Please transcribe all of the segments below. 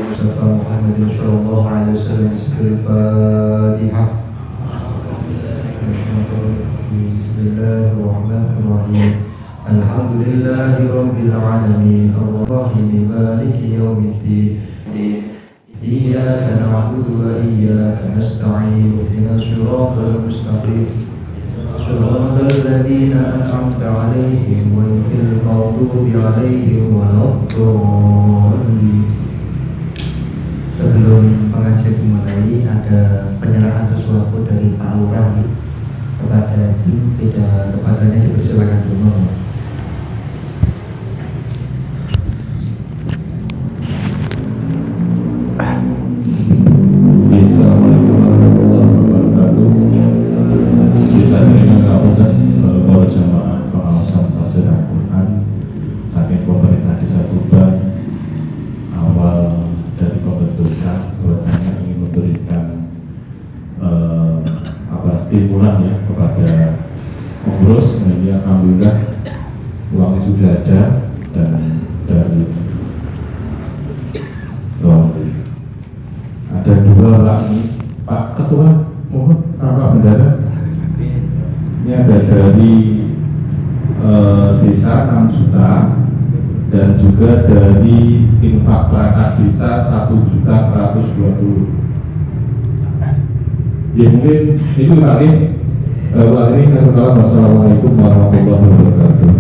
Mustafa Muhammadin sallallahu alaihi wasallam. Al-Fatihah. Bismillahirrahmanirrahim. Alhamdulillahi rabbil alamin. Ar-Rahim maliki yaumiddin. Iyyaka na'budu wa iyyaka nasta'in. Ihdinas siratal mustaqim. Shiratal ladzina an'amta 'alaihim ghairil maghdubi 'alaihim waladdallin. Sebelum pengajian dimulai, ada penyerahan sesuatu dari Pak Lurah kepada tim, tidak kepadanya dipersilakan dulu. Assalamualaikum warahmatullahi wabarakatuh. Bisa mengabarkan para jamaah pengawasan tafsir Al-Quran saking pemerintah Desa Tuban awal dari pembentukan bahwasanya ingin memberikan stimulan ya kepada pengurus. Ini alhamdulillah uangnya sudah ada dan dari ada dua orang. Pak Ketua mohon Pak Bendara, ini ada dari desa 6 juta dan juga dari infak perangkat desa 1.120.000. Ya mungkin itu Pak ini. Wassalamualaikum warahmatullahi wabarakatuh.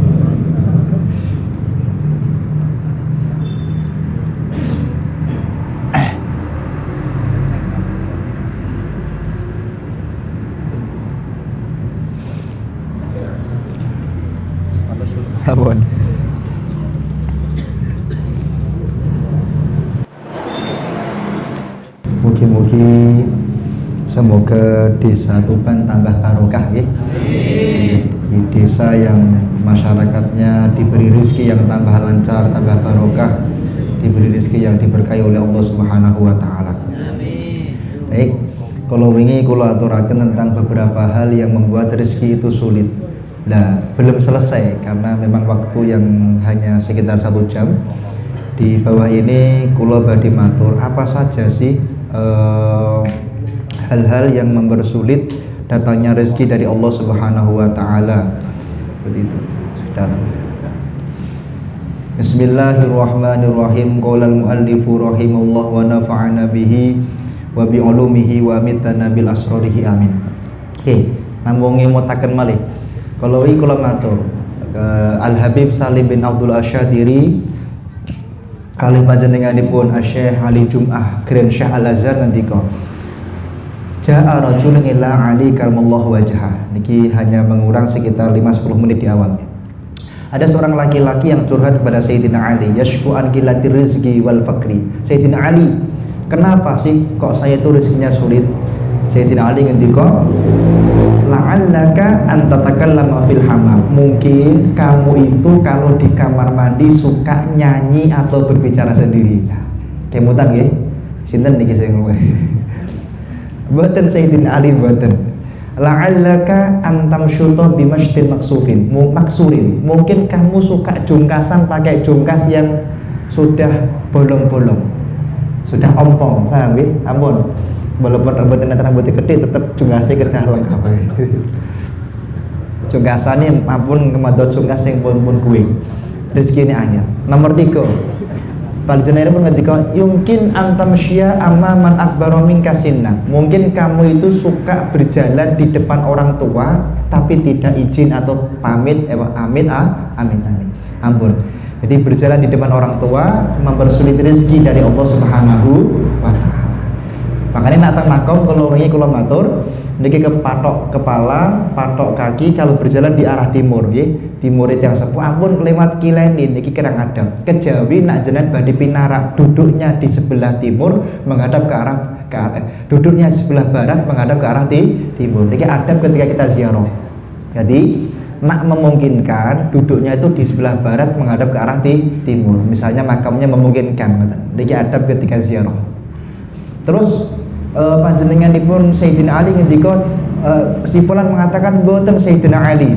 Abon. Mugi-mugi semoga desa Tuban tambah barokah ya. Di desa yang masyarakatnya diberi rezeki yang tambah lancar, tambah barokah, diberi rezeki yang diberkahi oleh Allah Subhanahu wa taala. Amin. Baik, kalau wingi kula aturaken tentang beberapa hal yang membuat rezeki itu sulit. Nah, belum selesai karena memang waktu yang hanya sekitar 1 jam. Di bawah ini kula badhe matur apa saja sih hal-hal yang mempersulit datangnya rezeki dari Allah Subhanahu wa taala. Seperti itu. Saudara. Bismillahirrahmanirrahim. Qala al-muallifu rahimahullah wa nafa'ana bihi wa bi ulumihi wa amitana bil asrarihi amin. Oke, namung ngimotaken malih. Kalau iki kula matur Al-Habib Salim bin Abdul Asyadiri kalih panjenenganipun Syekh Ali Jum'ah Grand Syekh Al-Azhar ngendika Ja'a rajulun ila Ali karamallahu wajhah. Niki hanya mengurang sekitar 5-10 menit di awal. Ada seorang laki-laki yang curhat kepada Sayyidina Ali, yashku an qillatir rizqi wal fakri. Sayyidina Ali, kenapa sih kok saya itu rezekinya sulit? Sayyidina Ali ngendika, la'allaka an tatakallama fil hamam. Mungkin kamu itu kalau di kamar mandi suka nyanyi atau berbicara sendiri. Nah, kemutan nggih. Sinten niki sing ngomong. Mboten Sayyidina Ali mboten. La'allaka an tamsyuta bimashdin maksurin. Mungkin kamu suka jungkasan pakai jungkas yang sudah bolong-bolong. Sudah ompong, paham nggih? Ampun. Walaupun rambutnya gede tetap jungkasnya kedah lengkap. Jungkasane ampun kemadot jungkas sing pun kuwi. Rezekine anyar. Nomor 3. Panjenengan pun ngendika yumkin antamsya amaman akbaro minka sinna. Mungkin kamu itu suka berjalan di depan orang tua tapi tidak izin atau pamit amin. Ampun. Jadi berjalan di depan orang tua mempersulit rezeki dari Allah Subhanahu wa taala. Makanya nak makom kalau wingi kula matur niki kepatok kepala, patok kaki kalau berjalan di arah timur nggih. Timur yang sepuh ampun kelewat kileni niki kirang adab. Kejawi nak jenengan badhe pinarak duduknya di sebelah timur menghadap ke arah duduknya di sebelah barat menghadap ke arah timur. Niki adab ketika kita ziarah. Jadi nak memungkinkan duduknya itu di sebelah barat menghadap ke arah timur. Misalnya makamnya memungkinkan. Niki adab ketika ziarah. Terus panjenenganipun Sayyidina Ali ngendika si fulan mengatakan mboten Sayyidina Ali.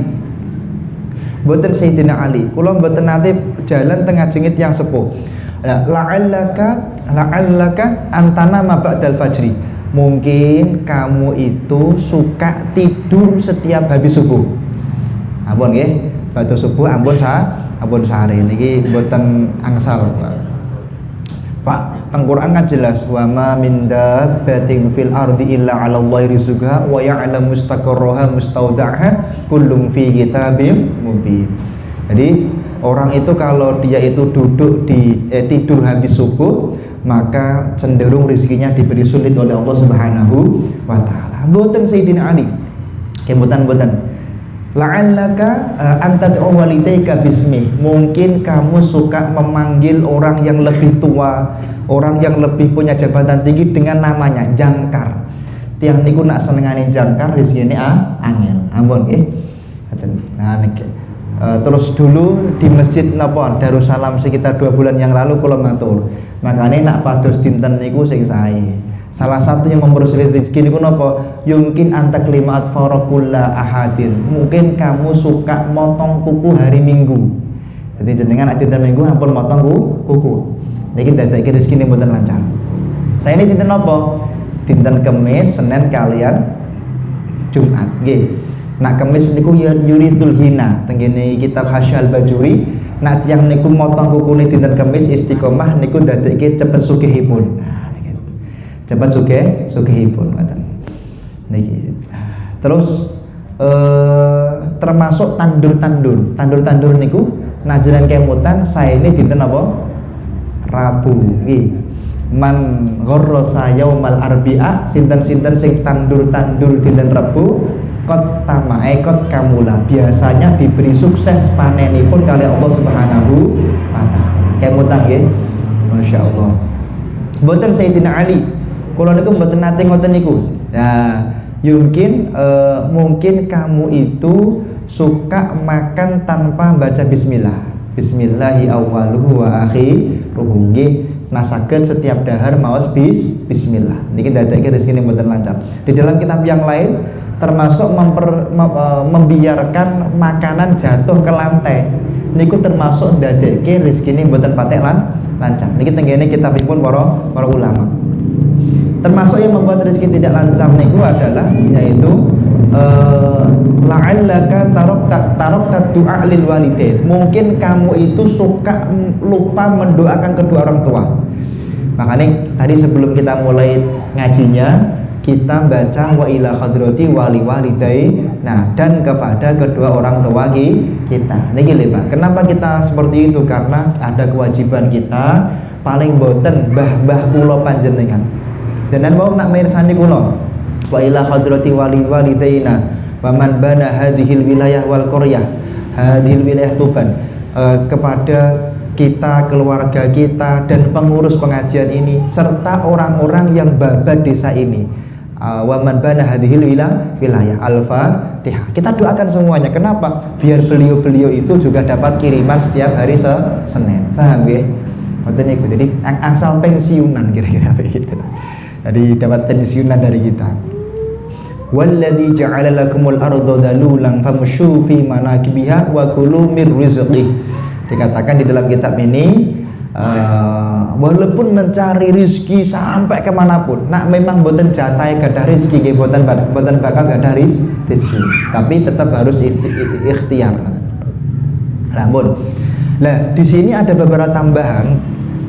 Mboten Sayyidina Ali. Kula mboten nate jalan tengah jengit yang sepuh. La'allaka la'allaka antanama ba'dal fajri. Mungkin kamu itu suka tidur setiap habis subuh. Ampun nggih, badhe subuh ampun sare niki mboten angsal. Pak, teng Quran kan jelas wa ma min dabbatin fil ardi illa 'ala Allahi rizquha wa ya'lamu mustaqarraha mustaudaha kullum fi kitabim mubin. Jadi orang itu kalau dia itu duduk di tidur habis subuh, maka cenderung rezekinya diberi sulit oleh Allah Subhanahu wa taala. Mboten Sayyidina Ali. Mboten. La'allaka antad'u walidayka bismi. Mungkin kamu suka memanggil orang yang lebih tua, orang yang lebih punya jabatan tinggi dengan namanya jangkar. Tiang niku nak senengane jangkar rezekine angel. Ampun nggih. Nah niki. Terus dulu di masjid napa Darussalam sekitar 2 bulan yang lalu kula matur. Makane nak pados dinten niku sing sae. Salah satu yang mempersulit rezeki niku napa? Yungkin anta klimat farakulla ahadin. Mungkin kamu suka motong kuku hari Minggu. Jadi jenengan dinten Minggu ampun motong kuku. Niki dadake rezeki mboten lancar. Saya ini dinten napa? Dinten Kamis, Senin kalian Jumat. Nggih. Nak Kamis niku yurisul hina tenggene kitab Hasyal Bajuri. Nak tiyang niku motong kukune dinten Kamis istiqomah niku dadekke cepet sugihipun. Nah niki. Cepet sugihipun ngoten. Niki. Terus termasuk tandur-tandur niku najalan kemutan saya ini dinten apa? Rabu. Nggih. Man gharrasa yaumal arbi'a sinten-sinten sing tandur-tandur dinten Rabu kot tamae kot kamula, biasanya diberi sukses panenipun kali Allah Subhanahu wa taala. Kemutan nggih. Masyaallah. Mboten Sayyidina Ali. Kula niku mboten nate ngoten niku. Nah, mungkin kamu itu suka makan tanpa baca bismillah. Bismillahi awwaluhu wa akhiruhu. Nah saged setiap dahar maos bismillah. Niki dadake rezekine mboten lancar. Di dalam kitab yang lain termasuk membiarkan makanan jatuh ke lantai. Niku termasuk dadeke rezekine mboten patek lancar. Niki tenggene kitabipun para ulama. Termasuk yang membuat rezeki tidak lancar niku adalah yaitu la'allaka tarakta du'a lil walidain. Mungkin kamu itu suka lupa mendoakan kedua orang tua. Makanya tadi sebelum kita mulai ngajinya kita baca wa ila hadrati wali walidai. Nah, dan kepada kedua orang tua kita. Niki lho Pak. Kenapa kita seperti itu? Karena ada kewajiban kita paling boten mbah-mbah kula panjenengan. Dan mau nak mirsani kula. Wa ila hadrati wali walidaina wa man bana hadhil wilayah wal qaryah. Hadhil wilayah Tuban. Kepada kita, keluarga kita dan pengurus pengajian ini serta orang-orang yang babat desa ini. Wa man bana hadhil wilayah Al-Fatihah. Kita doakan semuanya. Kenapa? Biar beliau-beliau itu juga dapat kiriman setiap hari Senin. Paham nggih? Ngoten niku. Jadi asal pensiunan kira-kira begitu. Jadi dapat pensiunan dari kita. Walladzi ja'ala lakumul arda dalulan famshu fi manakibiha wa kulu mir rizqih. Dikatakan di dalam kitab ini walaupun mencari rizki sampai kemanapun, nak memang boten jatai gadah rizki, boten bakal gadah rizki, tapi tetap harus ikhtiar. Namun, nah di sini ada beberapa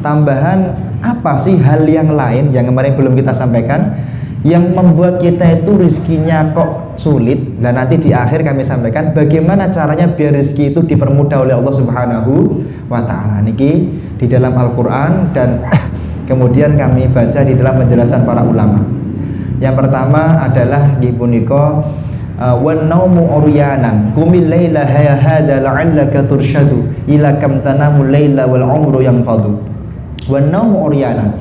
tambahan apa sih hal yang lain yang kemarin belum kita sampaikan yang membuat kita itu rizkinya kok sulit. Dan nanti di akhir kami sampaikan bagaimana caranya biar rizki itu dipermudah oleh Allah Subhanahu wa ta'ala. Niki di dalam Al-Quran dan kemudian kami baca di dalam penjelasan para ulama. Yang pertama adalah gipunika wan naumu uryanan qumil laila hada la'allaka tursyadu ila kam tanamul laila wal umru yanfadu. Wan naumu uryanan.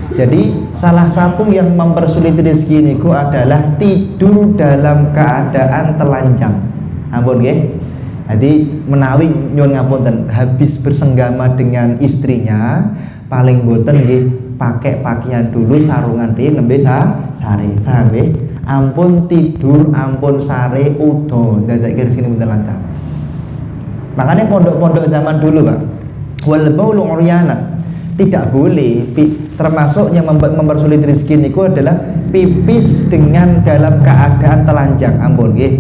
Jadi salah satu yang mempersulit rezeki niku adalah tidur dalam keadaan telanjang. Ampun nggih. Jadi menawi nyuwun ngapunten habis bersenggama dengan istrinya paling boten nggih pakai pakaian dulu sarungan dhewe nembe sare. Paham nggih? Ampun tidur, ampun sare udo dadake rezeki mboten lancar. Makanya pondok-pondok zaman dulu, Pak. Wal baulu uryanat. tidak boleh. Termasuk yang mempersulit rezeki niku adalah pipis dengan dalam keadaan telanjang. Ampun nggih.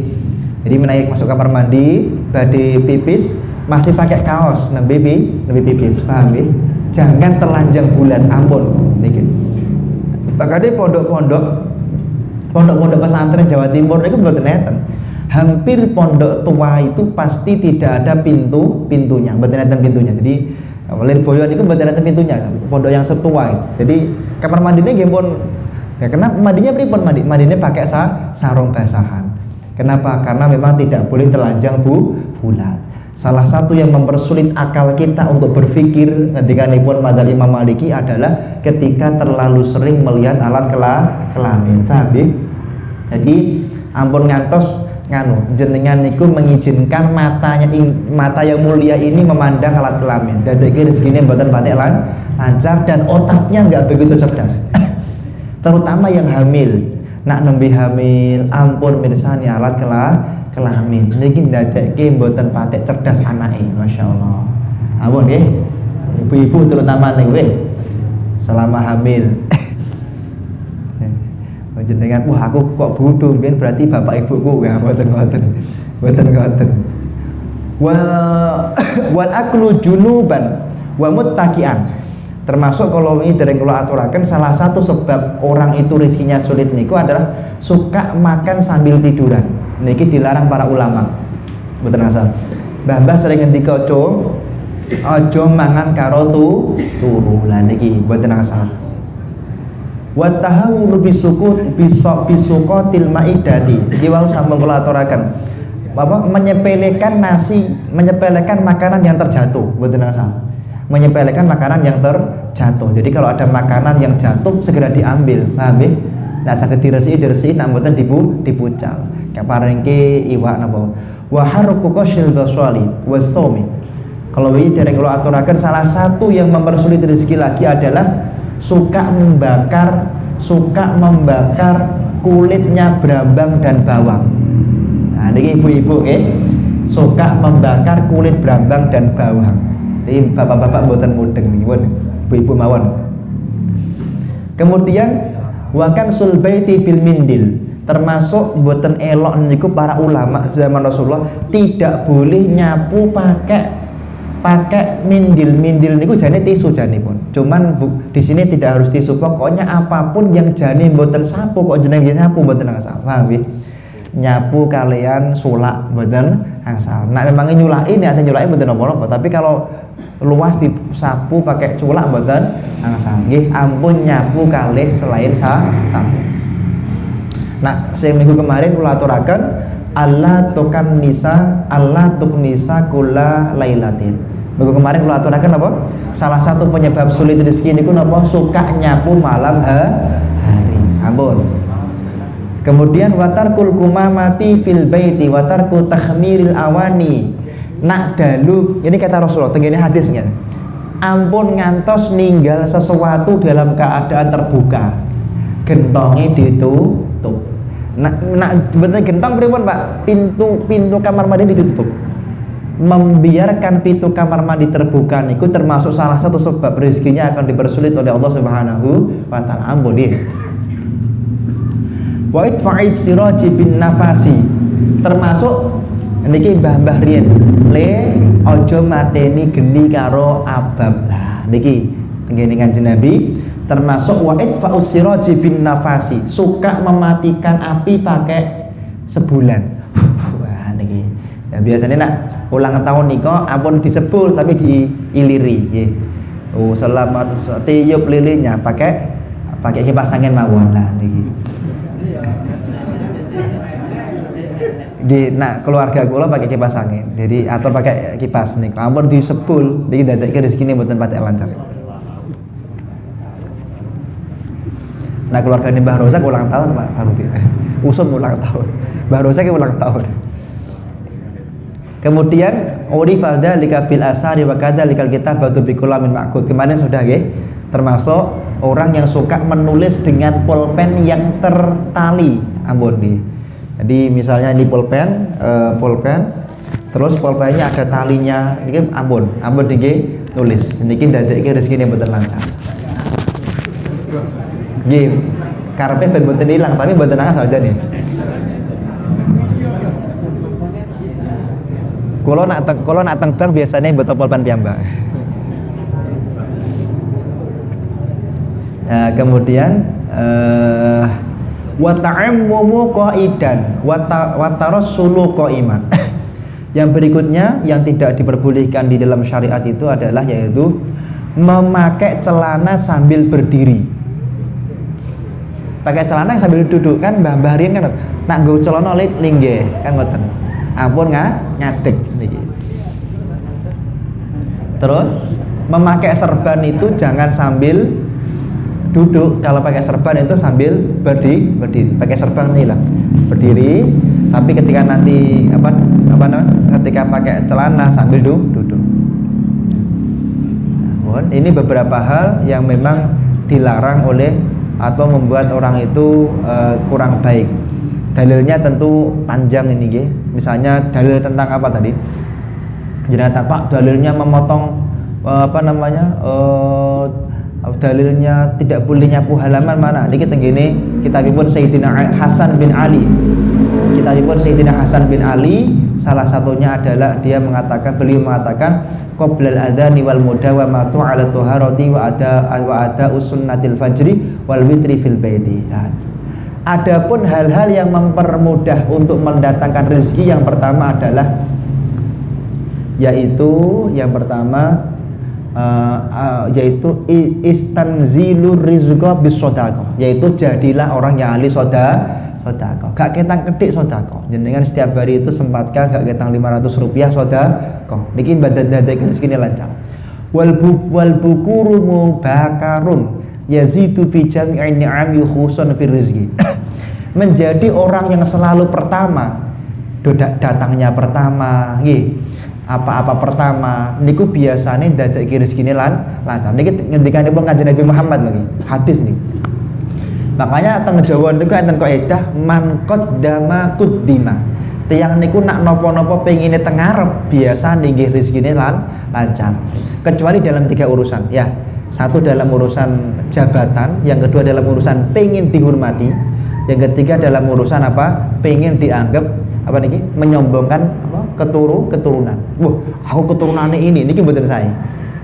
Jadi menaik masuk kamar mandi, badhe pipis masih pakai kaos nembe pipis. Paham nggih? Jangan telanjang bulat. Ampun niki. Makanya pondok-pondok pesantren Jawa Timur itu mboten neten. Hampir pondok tua itu pasti tidak ada pintunya, mboten neten pintunya. Jadi Lirboyo itu mboten neten pintunya. Pondok yang setua. Jadi kamar mandinya nggih pun ya kenapa mandinya pripun mandinya pakai sarung basahan. Kenapa? Karena memang tidak boleh telanjang bulat. Salah satu yang mempersulit akal kita untuk berpikir ketika nipun madzhab Imam Maliki adalah ketika terlalu sering melihat alat kelamin. Paham ya? Jadi ampun ngantos jenengan niku mengizinkan mata yang mulia ini memandang alat kelamin. Dadeke rezekine mboten patek lancar dan otaknya enggak begitu cerdas. Terutama yang hamil. Nak nembe hamil, ampun mirsani alat kelamin. Niki ndadekke mboten patek cerdas anake, masyaallah. Ampun nggih. Ibu-ibu terutama niku selama hamil. Jenengan wah aku kok bodoh ben berarti bapak ibuku ya mboten. Wal aklu junuban wa muttaqian. Termasuk kalau ini dereng kula aturaken salah satu sebab orang itu rezekinya sulit niku adalah suka makan sambil tiduran. Niki dilarang para ulama. Mboten asal. Mbah sering ngendika aja mangan karo turu. Lah niki mboten asal. Wa tahawul bisuqatil maidati. Iki wau sampun kula aturaken. Bapak menyepelekan makanan yang terjatuh, mboten asal. Menyepelekan makanan yang terjatuh. Jadi kalau ada makanan yang jatuh segera diambil, paham ya? Nah saged diresiki nak mboten dipucal. Kayak parengke iwak napa. Wa harqu qasyil basali wasawmi. Kalau ini dereng kula aturaken salah satu yang mempersulit rezeki lagi adalah suka membakar kulitnya brambang dan bawang. Nah niki ibu-ibu suka membakar kulit brambang dan bawang. Jadi bapak-bapak mboten mudeng niki pun ibu-ibu mawon. Kemudian wakan sulbaiti bil mindil, termasuk mboten elok niku para ulama zaman Rasulullah tidak boleh nyapu pakai mindil niku jane tisu janipun. Cuman di sini tidak harus tisu, pokoknya apapun yang jane mboten sapu kok jenenge sapu mboten asal. Paham nggih? Nyapu kalian sulak mboten asal. Nek memang nyulaki niate nyulaki mboten napa-napa, tapi kalau luas disapu pakai culak mboten asal. Nggih, ampun nyapu kalih selain sapu. Nah, sing minggu kemarin kula aturaken Allah tuknisa kula lailatin. Minggu kemarin kula aturaken apa? Salah satu penyebab sulit rezeki niku napa? Suka nyapu malam hari. Ampun. Kemudian watarkul kumamati fil baiti watarku takhmiril awani. Nak dalu, ini kata Rasulullah, tenggene hadisnya. Ampun ngantos ninggal sesuatu dalam keadaan terbuka. Gentongnya ditutup. Nak bener gentong pripun, Pak? Pintu kamar mandi ditutup. Membiarkan pintu kamar mandi terbuka niku termasuk salah satu sebab rezekinya akan dipersulit oleh Allah Subhanahu wa taala. Ampun nggih. Wa itfa'id siraji bin nafasi. Termasuk niki mbah-mbah riyen aja mateni geni karo abab. Lah niki tenggene Kanjeng Nabi termasuk wa itfa'us siraji bin nafasi, suka mematikan api pakai sebulan. Wah niki ya biasanya nak ulang tahun niko ampun disebul tapi diiliri nggih. Oh selamat tiup lilinnya pakai kipas angin mawon. Lah niki keluarga kula pakai kipas angin. Jadi atau pakai kipas niku. Ampun disebul niki dadekke rezekine mboten patek lancar. Nah keluarga ini Mbah Rozak ulang tahun Pak Faruti. Usum ulang tahun. Mbah Rozak ulang tahun. Kemudian urifa dzalika bil asari wa kadzalika kitabatu bi kulamin ma'qud. Kemarin sudah nggih, termasuk orang yang suka menulis dengan pulpen yang tertali. Ampun nggih. Jadi misalnya ini pulpen, terus pulpennya ada talinya, ini ampun nggih, nulis. Niki ndadekke rezekine mboten lancar. Nggih, karepe ben mboten ilang tapi mboten angas aja nih. Kula nak teng bank biasanya mboten pulpen piyambak. Nah, kemudian wa ta'ammumu qaidan wa tarassulu qaiman. Yang berikutnya yang tidak diperbolehkan di dalam syariat itu adalah yaitu memakai celana sambil berdiri. Pakai celana sambil duduk kan Mbah Rian kan nak nggo celana linggih kan ngoten. Ampun ngadeg niki. Terus memakai serban itu jangan sambil duduk. Kalau pakai serban itu sambil berdiri. Pakai serban ini lah berdiri. Tapi ketika nanti apa namanya? Ketika pakai celana sambil duduk. Nah, ini beberapa hal yang memang dilarang oleh atau membuat orang itu kurang baik. Dalilnya tentu panjang ini, nggih. Misalnya dalil tentang apa tadi? Jadi Pak dalilnya memotong dalilnya tidak boleh nyapu halaman mana? Niki tenggene kitabipun Sayyidina Hasan bin Ali. Kitabipun Sayyidina Hasan bin Ali salah satunya adalah beliau mengatakan qoblal adzani wal mudawamatu ala tuharati wa ada sunnatil fajri wal witri fil baiti. Adapun hal-hal yang mempermudah untuk mendatangkan rezeki yang pertama adalah yaitu istanzilur rizqa bis shadaqah, yaitu jadilah orang yang ahli sedekah. Gak ketang kedik sedekah. Jenengan setiap hari itu sempatkan gak ketang 500 rupiah sedekah. Niki badadaken rezekine lancar. Wal bukuru mubakarun yazidu fi jami'in ni'ami khususan fi rizqi. Menjadi orang yang selalu pertama, datangnya pertama, nggih. Apa-apa pertama niku biasane ndadekke rezekine lancar. Niki ngendikanipun Kanjeng Nabi Muhammad lagi. Hadis nih. Makanya teng Jawa niku enten kaidah man qaddama quddima. Tiyang niku nak napa-napa pengine teng ngarep biasa nggih rezekine lancar. Kecuali dalam 3 urusan, ya. Satu dalam urusan jabatan, yang kedua dalam urusan pengin dihormati, yang ketiga dalam urusan apa? Pengin dianggap apa niki? Menyombongkan apa? Keturunan. Wah, aku keturunannya ini mboten saya.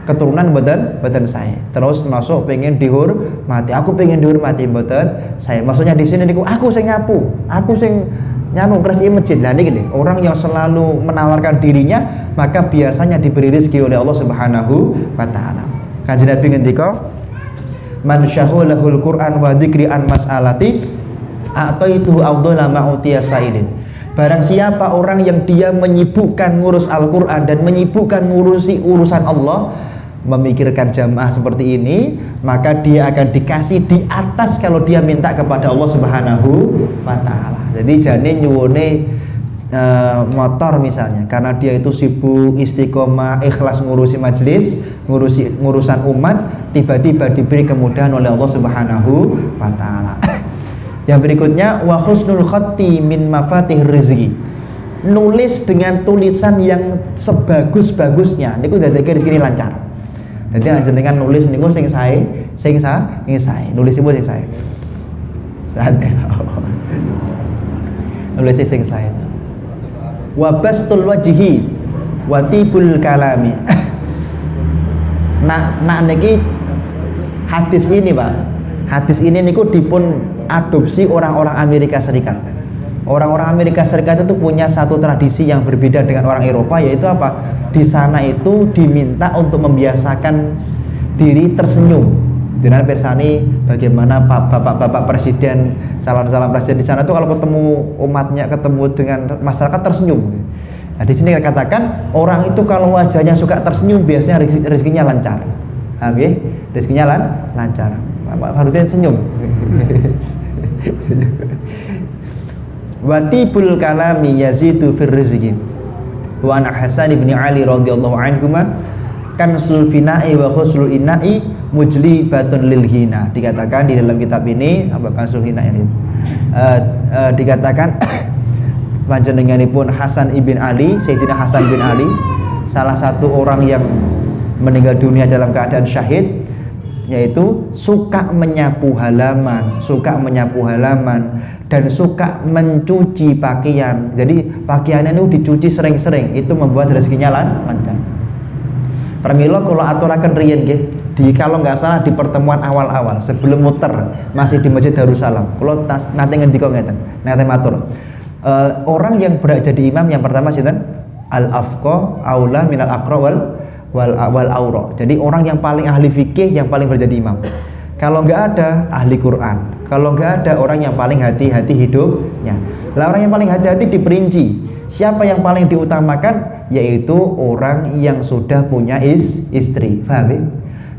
Keturunan mboten saya. Terus masuk pengen dihormati. Aku pengen dihormati mboten saya. Maksudnya di sini niku aku sing nyapu, aku sing nyanu ngresiki masjid. Lah niki orang yang selalu menawarkan dirinya, maka biasanya diberi rezeki oleh Allah Subhanahu wa taala. Kanjeng Nabi ngendika, "Man syahulahul Qur'an wa dzikri an mas'alati ataitu afdhala ma utiya saidin." Barang siapa orang yang dia menyibukkan ngurus Al-Qur'an dan menyibukkan ngurusi urusan Allah, memikirkan jamaah seperti ini, maka dia akan dikasih di atas kalau dia minta kepada Allah Subhanahu wa taala. Jadi jane nyuwune motor misalnya, karena dia itu sibuk istiqomah ikhlas ngurusi majelis, ngurusan umat, tiba-tiba diberi kemudahan oleh Allah Subhanahu wa taala. Yang berikutnya wa husnul khatti min mafatih rezeki. Nulis dengan tulisan yang sebagus-bagusnya niku dadekke rezeki lancar. Jadi jenengan nulis niku sing sae, nulisipun sing sae. Nulis sing sae. Wa bastul wajhi wa tibul kalami. Nah niki hadis ini, Pak. Hadis ini niku dipun adopsi orang-orang Amerika Serikat. Orang-orang Amerika Serikat itu punya satu tradisi yang berbeda dengan orang Eropa, yaitu apa? Di sana itu diminta untuk membiasakan diri tersenyum. Dengan persani bagaimana bapak-bapak presiden, calon-calon presiden di sana itu kalau ketemu umatnya, ketemu dengan masyarakat tersenyum. Nah, di sini katakan orang itu kalau wajahnya suka tersenyum biasanya rezekinya lancar. Oke, rezekinya lancar. Harusnya senyum. Watibul kalami yazidu fir rizqi. Wa an Hasan bin Ali radhiyallahu anhuma kansul fina'i wa khuslul ina'i mujlibatun lil hina. Dikatakan di dalam kitab ini apa kansul hina ini? Dikatakan panjenenganipun Hasan ibn Ali, Sayyidina Hasan bin Ali, salah satu orang yang meninggal dunia dalam keadaan syahid, yaitu suka menyapu halaman dan suka mencuci pakaian. Jadi pakaiannya itu dicuci sering-sering, itu membuat rezekinya lancar. Pramila kula aturaken riyen nggih, kalau nggak salah di pertemuan awal-awal sebelum muter masih di Masjid Darussalam, kula nate ngendika ngeten, nate matur. Orang yang berat jadi imam yang pertama sinten? Al-afqa aula minal aqra wal aura. Jadi orang yang paling ahli fikih yang paling berjadi imam. Kalau nggak ada ahli Quran, kalau nggak ada orang yang paling hati-hati hidupnya. Lah orang yang paling hati-hati diperinci. Siapa yang paling diutamakan? Yaitu orang yang sudah punya istri. Paham ya?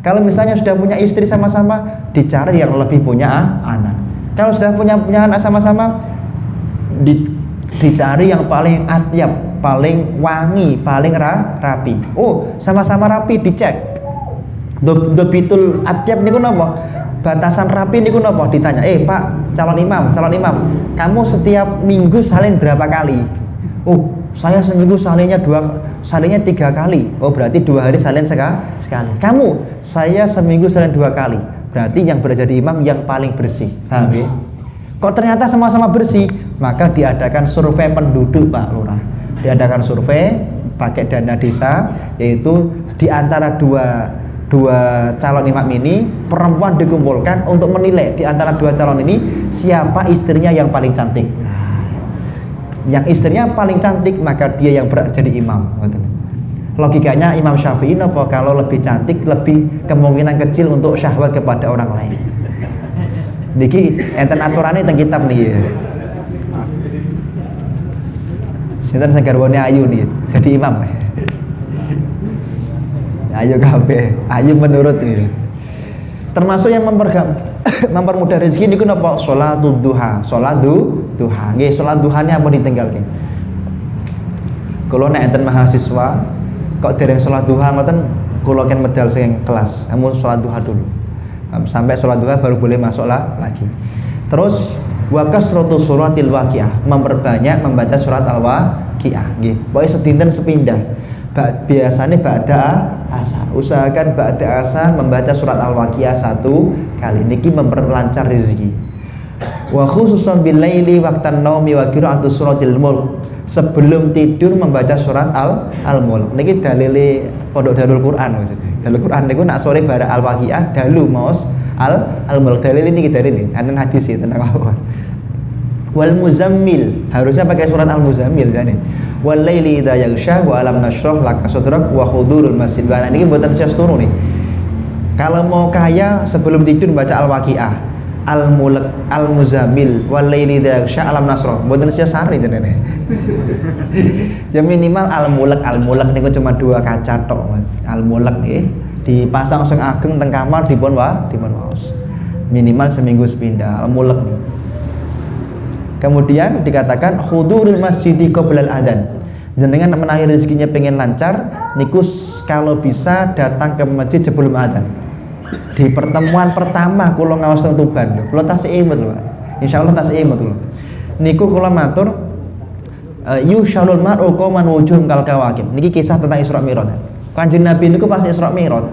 Kalau misalnya sudah punya istri sama-sama, dicari yang lebih punya anak. Kalau sudah punya anak sama-sama, dicari yang paling atyab, paling wangi, paling rapi. Oh, sama-sama rapi, dicek. Betul atyab niku napa? Batasan rapi niku napa? Ditanya, Pak, calon imam, kamu setiap minggu salin berapa kali? Oh, saya seminggu salinnya 3 kali. Oh, berarti 2 hari salin sekali. Kamu, saya seminggu salin 2 kali. Berarti yang berjadi imam yang paling bersih. Paham ya? Kok ternyata sama-sama bersih, maka diadakan survei penduduk, Pak Lurah. Diadakan survei pakai dana desa, yaitu di antara dua calon imam ini, perempuan dikumpulkan untuk menilai di antara 2 calon ini siapa istrinya yang paling cantik. Yang istrinya paling cantik, maka dia yang berhak jadi imam. Logikanya Imam Syafi'i apa? Kalau lebih cantik, lebih kemungkinan kecil untuk syahwat kepada orang lain. Niki enten aturane teng kitab niki. Sinten sing garwane ayu nih, jadi imam. Ayo kabeh, ayo menurut ini. Termasuk yang mempermudah rezeki niku napa? Sholatul duha. Nggih, salat duhane ampun ditinggalke. Kula nek enten mahasiswa kok dereng salat duha ngoten, kula ken medal sing kelas. Kamu salat duha dulu. Sampai sholat duha baru boleh masuk lagi. Terus wa kasratu suratil waqiah, memperbanyak membaca surat al-waqiah nggih. Pokoke sedinten sepindah. Biasanya ba'da asar. Usahakan ba'da asar membaca surat al-waqiah 1 kali. Niki memperlancar rezeki. Wa khususan bil laili waqtan naumi wa qira'atu suratil mulk. Sebelum tidur membaca surat al-mulk. Niki dalile Pondok Darul Quran maksudnya. Dalil Quran niku nak sore bara al-waqiah dalu maos al-mulk. Dalil ini enten hadis itu tentang apa. Wal muzammil, harusnya pakai surat al-muzammil kan. Wal laili idza yaghsha wa alam nashrah laka sadrak wa hudurul masjid. Nah niki mboten sia turu nih. Kalau mau kaya sebelum tidur baca al-waqiah, al-mulk, al-muzammil, wal laili idza yaghsha, alam nasrah. Mboten sia sari jenenge. Ya minimal al-mulk niku cuma 2 kaca tok. Al-mulk nggih dipasang sing ageng teng kamar dipun waos. Minimal seminggu sepindah al-mulk. Kemudian dikatakan hudurul masjidi qoblal adzan. Jenengan menawi rezekinya pengen lancar niku kalau bisa datang ke masjid sebelum adzan. Di pertemuan pertama kula ngaos teng Tuban, kula tasih imut lho, Pak. Insyaallah tasih imut lho. Niku kula matur yusyalul mar'u qauman wujuhum kal kawakib. Niki kisah tentang Isra Mi'raj. Kanjeng Nabi niku pas Isra Mi'raj,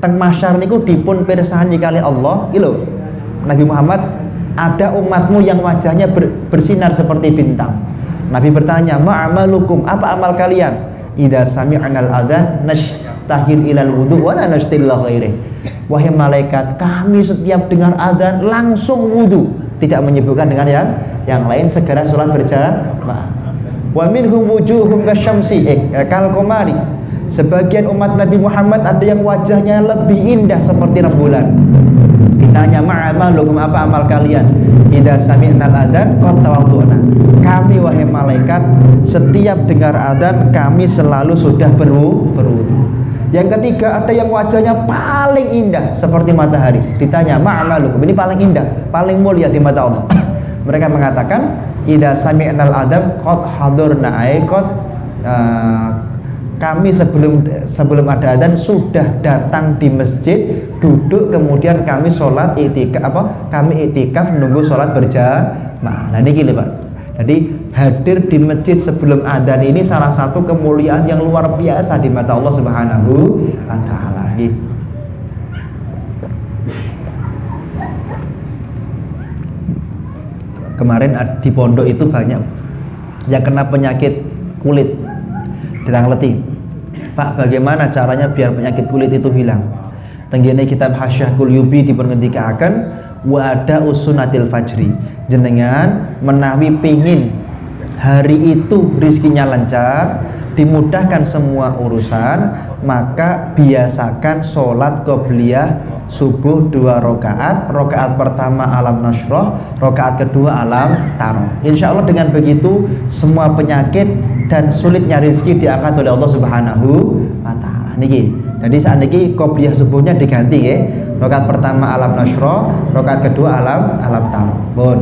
teng mahsyar niku dipun pirsani kali Allah, iki lho. Nabi Muhammad, ada umatmu yang wajahnya bersinar seperti bintang. Nabi bertanya, "Ma'amalukum? Apa amal kalian?" "Idza sami'nal adzan nashtahil ilal wudu wa la nashtil ghairi." Wahai malaikat, kami setiap dengar adzan langsung wudu, tidak menyebutkan dengan yang lain, segera salat berjamaah. Wa minhum wujuhum kasyamsi kal qamari. Sebagian umat Nabi Muhammad ada yang wajahnya lebih indah seperti rembulan. Ditanya, "Ma'amalukum? Apa amal kalian?" "Idza sami'nal adzan qad tawaddu'na." Kami wahai malaikat setiap dengar adzan kami selalu sudah berwudu. Yang ketiga ada yang wajahnya paling indah seperti matahari. Ditanya, "Ma'amalukum?" Ini paling indah, paling mulia di mata Allah. Mereka mengatakan, "Idza sami'nal adzan qad hadurna ay qad kami sebelum ada adzan sudah datang di masjid, duduk, kemudian kami sholat itikaf kami itikaf menunggu sholat berjamaah." Nah niki lho Pak, Jadi hadir di masjid sebelum adzan ini salah satu kemuliaan yang luar biasa di mata Allah Subhanahu wa taala. Kemarin di pondok itu banyak yang kena penyakit kulit, ditangkleti. Pak, bagaimana caranya biar penyakit kulit itu hilang? Tenggene kitab Hasyah Qulyubi dipengendikaken wa ada usunatil fajri. Jenengan menawi pingin hari itu rizkinya lancar, dimudahkan semua urusan, maka biasakan sholat qobliyah subuh 2 rakaat. Rakaat pertama alam nasroh, rakaat kedua alam taroh. Insya Allah dengan begitu semua penyakit dan sulitnya rezeki diangkat oleh Allah Subhanahu wa taala. Niki. Jadi saat ini qobliyah subuhnya diganti ya. Rakaat pertama alam nasroh, rakaat kedua alam taroh. Bon.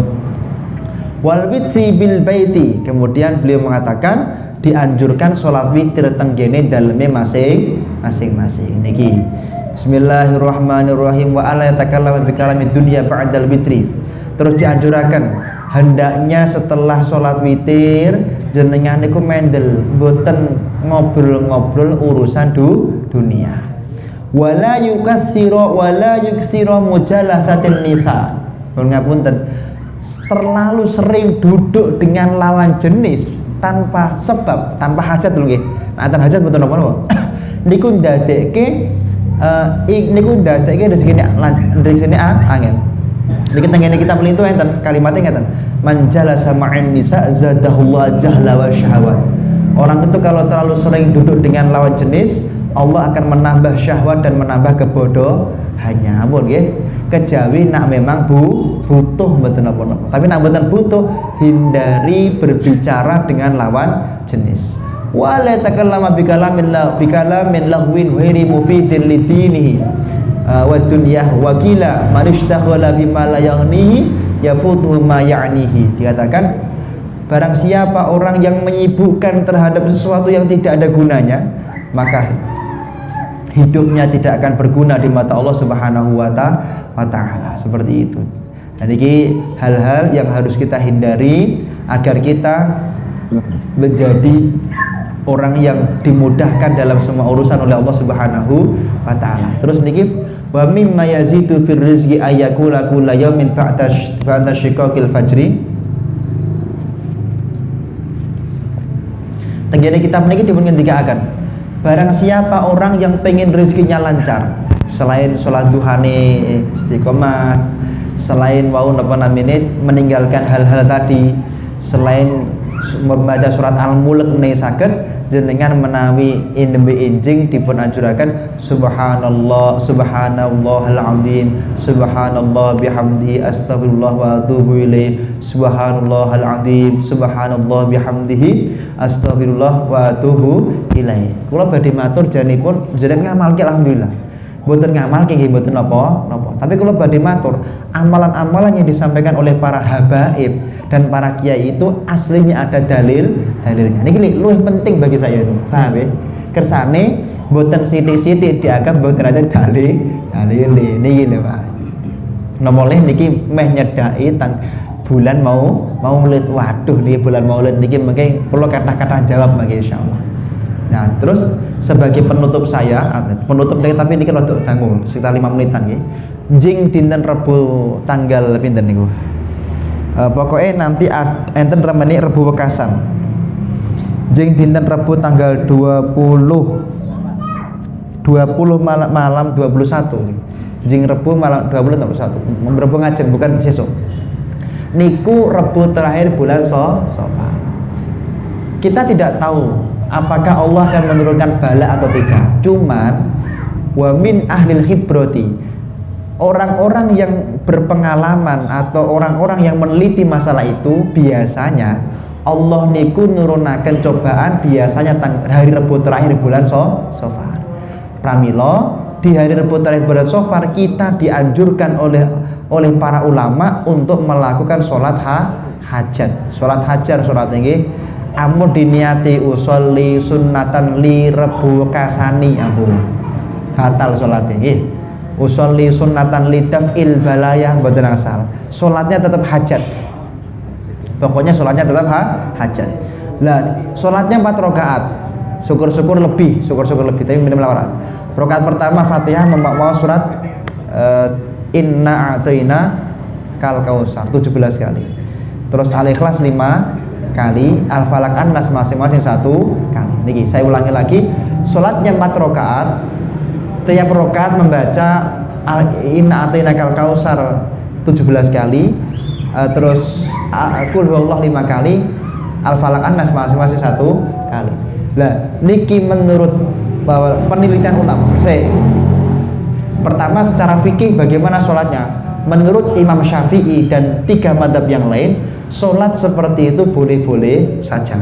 Wal witri bil baiti. Kemudian beliau mengatakan dianjurkan sholat witir tenggene daleme masing-masing. Niki. Bismillahirrahmanirrahim wa ala yatakallamu bi kalamid dunya ba'dal witri. Terus dianjurakan hendaknya setelah sholat witir jenengan niku mendel mboten ngobrol-ngobrol urusan dunia. Wala yukassira wala yuksira mujalasatin nisa. Ngapunten, terlalu sering duduk dengan lawan jenis tanpa sebab, tanpa hajat lho nggih. Nah, tanpa hajat mboten napa-napa. Niku ndadekke niku ndadekke rezekine angin. Niki tengene kita melintu enten kalimatnya ngeten. Man jalasa ma'an nisa zadahullahu jahla wa syahwat. Orang itu kalau terlalu sering duduk dengan lawan jenis, Allah akan menambah syahwat dan menambah kebodohannya. Ampun nggih. Kejawi nak memang butuh mboten napa-napa. Tapi nak mboten butuh, hindari berbicara dengan lawan jenis. Wa la takallama bikalamin lahwin ghairi mufidin lidinihi wa dunyah wa qila man ishtaghala bima la yaghnihi yafutuhu ma ya'nihi. Dikatakan barang siapa orang yang menyibukkan terhadap sesuatu yang tidak ada gunanya, maka hidupnya tidak akan berguna di mata Allah Subhanahu wa taala. Seperti itu. Dan ini hal-hal yang harus kita hindari agar kita menjadi orang yang dimudahkan dalam semua urusan oleh Allah Subhanahu wa taala. Terus niki wa mimma yazidu fir rizqi ayyakula kullu yawmin ba'da syiqaqil fajri. Tenggene kitab niki dipun ngendikaken, barang siapa orang yang pengen rezekinya lancar, selain sholat duhane istiqomah, selain wau napa namine meninggalkan hal-hal tadi, selain membaca surat Al-Mulk menawi saged jenengan menawi indembe enjing dipun anjuraken subhanallah subhanallahal azim subhanallah bihamdihi astagfirullah wa atubu ilaih subhanallahal azim subhanallah bihamdihi astagfirullah wa atubu ilaih. Kula badhe matur janipun jenengan ngamalke alhamdulillah. Mboten ngamalke nggih mboten napa-napa. Tapi kula badhe matur, amalan-amalan yang disampaikan oleh para habaib dan para kiai itu aslinya ada dalilnya. Niki luwih penting bagi saya itu. Paham ya? Kersane mboten sithik-sithik dianggap mboten ada dalil niki lho Pak. Nomoleh niki meh nyedaki bulan mau maulid. Waduh niki bulan maulid niki mengke kula kata-kata jawab mangke insyaallah. Nah, terus sebagai penutup saya, tapi ini kan untuk tanggung sekitar 5 menitan nggih. Jing dinten Rebo tanggal pinten niku? Pokoknya nanti enten remeni Rebo Wekasan. Jing dinten Rebo tanggal 20 malam 21. Jing Rebo malam 20 21. Rebo ngajeng bukan sesuk. Niku Rebo terakhir bulan Safar. Kita tidak tahu apakah Allah akan menurunkan bala atau tidak. Cuman wa min ahlil khibrati, orang-orang yang berpengalaman atau orang-orang yang meneliti masalah itu, biasanya Allah niku nurunaken cobaan biasanya hari Rebo terakhir bulan Safar. Pramila di hari Rebo terakhir bulan Safar kita dianjurkan oleh para ulama untuk melakukan sholat hajat. Sholat hajar sholat nggih. Amun diniati usolli sunnatan li Rebo kasani ampun batal sholatnya nggih. Usolli sunnatan li daf'il balayah mboten asal. Sholatnya tetap hajat. Pokoknya sholatnya tetap hajat. Lah, sholatnya 4 rakaat. Syukur-syukur lebih, tapi minimal 4 rakaat. Rakaat pertama Fatihah mau surat Inna a'tayna kal kausar 17 kali. Terus Al-Ikhlas 5 kali, Al-Falaq An-Nas masing-masing 1 kali. Niki saya ulangi lagi, salatnya 4 rakaat. Tiap rakaat membaca Inna a'tayna kal kausar 17 kali. Terus Qul huwallahu 5 kali, Al-Falaq An-Nas masing-masing 1 kali. Lah niki menurut bahwa penelitian ulama, pertama secara fikih bagaimana sholatnya? Menurut Imam Syafi'i dan 3 madhab yang lain, sholat seperti itu boleh-boleh saja.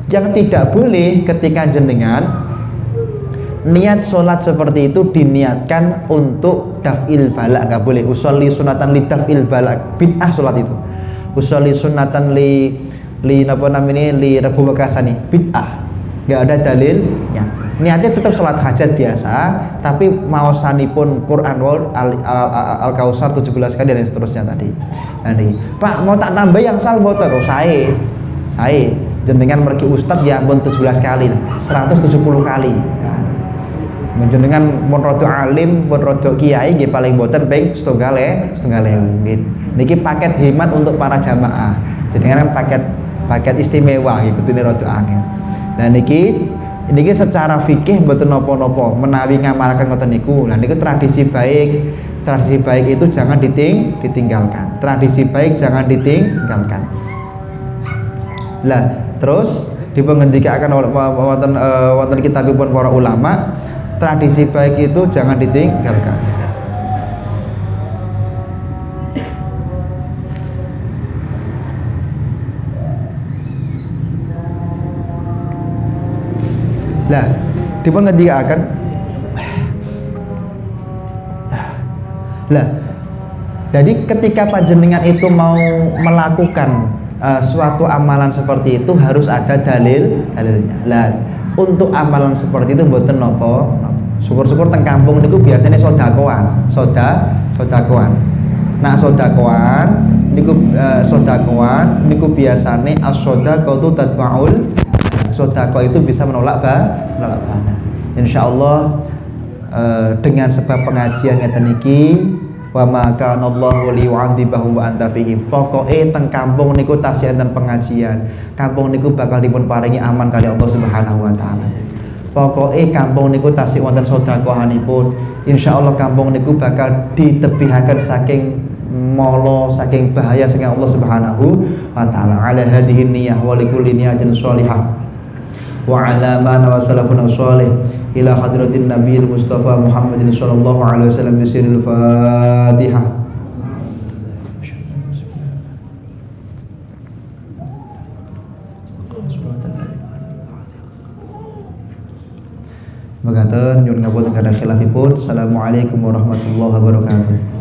Yang tidak boleh ketika jenengan niat sholat seperti itu diniatkan untuk daf'il balak, nggak boleh. Usolli sunatan li daf'il balak, bid'ah sholat itu. Usolli sunatan li apa namanya li rebu bekasani, bid'ah, nggak ada dalilnya. Niatnya tetap sholat hajat biasa, tapi maosanipun Quran wal Al-Kausar 17 kali dan seterusnya tadi. Nah, nih, Pak mau tak tambah yang sal boten? Oh, saya jenengan pergi ustad ya pun 17 kali, 170 kali. Nah, jenengan pun rodo alim, pun rodo kiai, nggih paling boten ping setunggal nggih. Niki paket hemat untuk para jamaah. Jenengan paket istimewa gitu, ini rodo angel. Nah niki secara fikih mboten napa-napa menawi ngamalkan ngoten niku. Lah niku tradisi baik itu jangan ditinggalkan. Tradisi baik jangan ditinggalkan. Lah terus dipengendikaken wonten kitabipun para ulama, tradisi baik itu jangan ditinggalkan. Lah, dipun ngendikaken. Lah, jadi ketika panjenengan itu mau melakukan suatu amalan seperti itu harus ada dalilnya. Lah, untuk amalan seperti itu mboten napa. Syukur-syukur teng kampung niku biasanya sodakoan. Nah, sodakoan niku biasane as-sodaqatu tadfa'ul. Sodako itu bisa menolak bala. Insyaallah dengan sebab pengajian ngeten iki, wa ma kana Allahu liyu'adzibahum wa anta fihim. Pokoke teng kampung niku tasih enten pengajian. Kampung niku bakal dipun paringi aman kali Allah Subhanahu wa taala. Pokoke kampung niku tasih wonten sedekahanipun. Insyaallah kampung niku bakal ditebihaken saking molo, saking bahaya saking Allah Subhanahu wa taala. Ala hadhihi niyyah wa likulli niyatin shalihah. Wa ala man wa salafun shalih ila hadratin nabiyil mustafa Muhammadin sallallahu alaihi wasallam bisiril Fatihah. Mekaten nyuwun ngapunten kada khilafipun. Assalamualaikum warahmatullahi wabarakatuh.